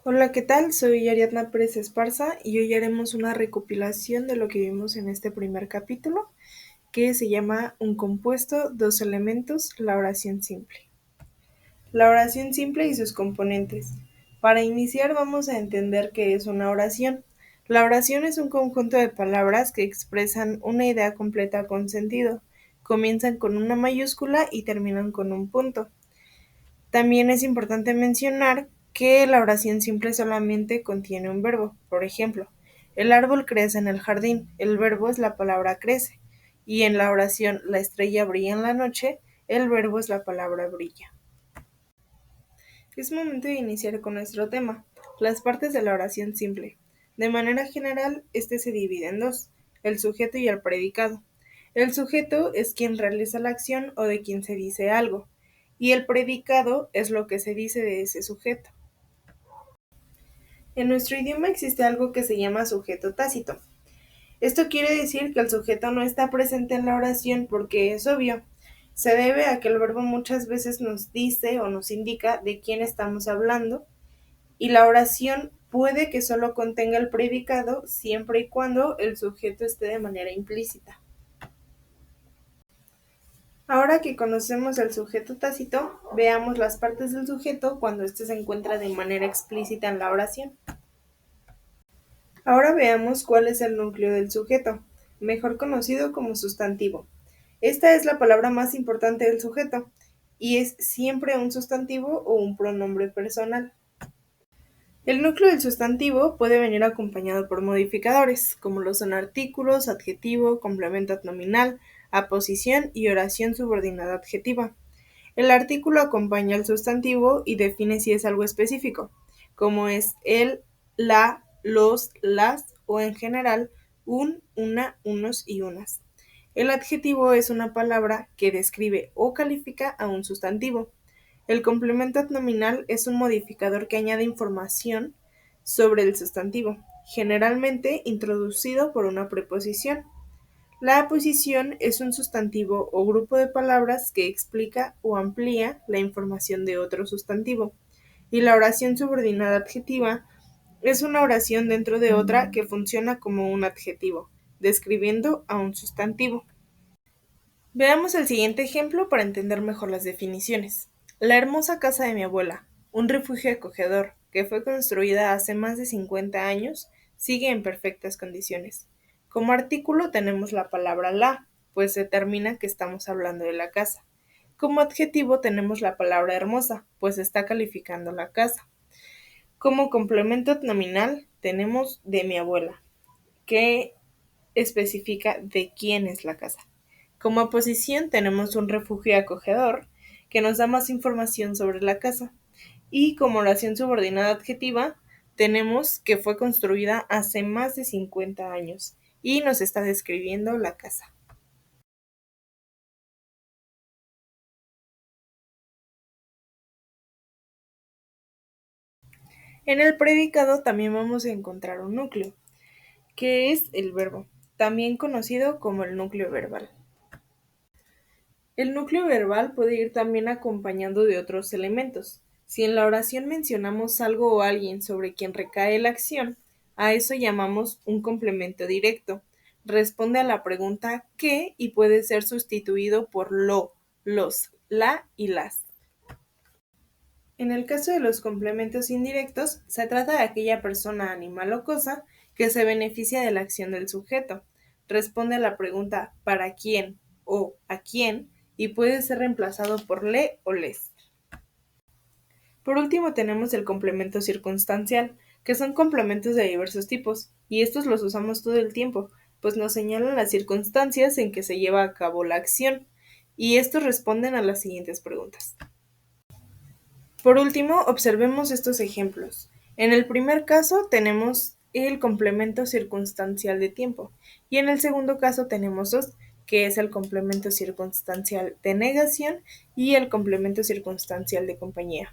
Hola, ¿qué tal? Soy Ariadna Pérez Esparza y hoy haremos una recopilación de lo que vimos en este primer capítulo, que se llama Un compuesto, dos elementos, la oración simple. La oración simple y sus componentes. Para iniciar vamos a entender qué es una oración. La oración es un conjunto de palabras que expresan una idea completa con sentido. Comienzan con una mayúscula y terminan con un punto. También es importante mencionar que la oración simple solamente contiene un verbo. Por ejemplo, el árbol crece en el jardín, el verbo es la palabra crece. Y en la oración la estrella brilla en la noche, el verbo es la palabra brilla. Es momento de iniciar con nuestro tema, las partes de la oración simple. De manera general, este se divide en dos, el sujeto y el predicado. El sujeto es quien realiza la acción o de quien se dice algo, y el predicado es lo que se dice de ese sujeto. En nuestro idioma existe algo que se llama sujeto tácito. Esto quiere decir que el sujeto no está presente en la oración porque es obvio. Se debe a que el verbo muchas veces nos dice o nos indica de quién estamos hablando y la oración puede que solo contenga el predicado siempre y cuando el sujeto esté de manera implícita. Ahora que conocemos el sujeto tácito, veamos las partes del sujeto cuando éste se encuentra de manera explícita en la oración. Ahora veamos cuál es el núcleo del sujeto, mejor conocido como sustantivo. Esta es la palabra más importante del sujeto y es siempre un sustantivo o un pronombre personal. El núcleo del sustantivo puede venir acompañado por modificadores, como lo son artículos, adjetivo, complemento nominal, aposición y oración subordinada adjetiva. El artículo acompaña al sustantivo y define si es algo específico, como es el, la, los, las o en general un, una, unos y unas. El adjetivo es una palabra que describe o califica a un sustantivo. El complemento nominal es un modificador que añade información sobre el sustantivo, generalmente introducido por una preposición. La aposición es un sustantivo o grupo de palabras que explica o amplía la información de otro sustantivo. Y la oración subordinada adjetiva es una oración dentro de otra que funciona como un adjetivo, describiendo a un sustantivo. Veamos el siguiente ejemplo para entender mejor las definiciones. La hermosa casa de mi abuela, un refugio acogedor que fue construida hace más de 50 años, sigue en perfectas condiciones. Como artículo tenemos la palabra la, pues determina que estamos hablando de la casa. Como adjetivo tenemos la palabra hermosa, pues está calificando la casa. Como complemento nominal tenemos de mi abuela, que especifica de quién es la casa. Como oposición tenemos un refugio acogedor que nos da más información sobre la casa. Y como oración subordinada adjetiva tenemos que fue construida hace más de 50 años y nos está describiendo la casa. En el predicado también vamos a encontrar un núcleo, que es el verbo, también conocido como el núcleo verbal. El núcleo verbal puede ir también acompañando de otros elementos. Si en la oración mencionamos algo o alguien sobre quien recae la acción, a eso llamamos un complemento directo. Responde a la pregunta ¿qué? Y puede ser sustituido por lo, los, la y las. En el caso de los complementos indirectos, se trata de aquella persona, animal o cosa que se beneficia de la acción del sujeto. Responde a la pregunta ¿para quién? O ¿a quién? Y puede ser reemplazado por le o les. Por último tenemos el complemento circunstancial, que son complementos de diversos tipos, y estos los usamos todo el tiempo, pues nos señalan las circunstancias en que se lleva a cabo la acción, y estos responden a las siguientes preguntas. Por último, observemos estos ejemplos. En el primer caso tenemos el complemento circunstancial de tiempo y en el segundo caso tenemos dos, que es el complemento circunstancial de negación y el complemento circunstancial de compañía.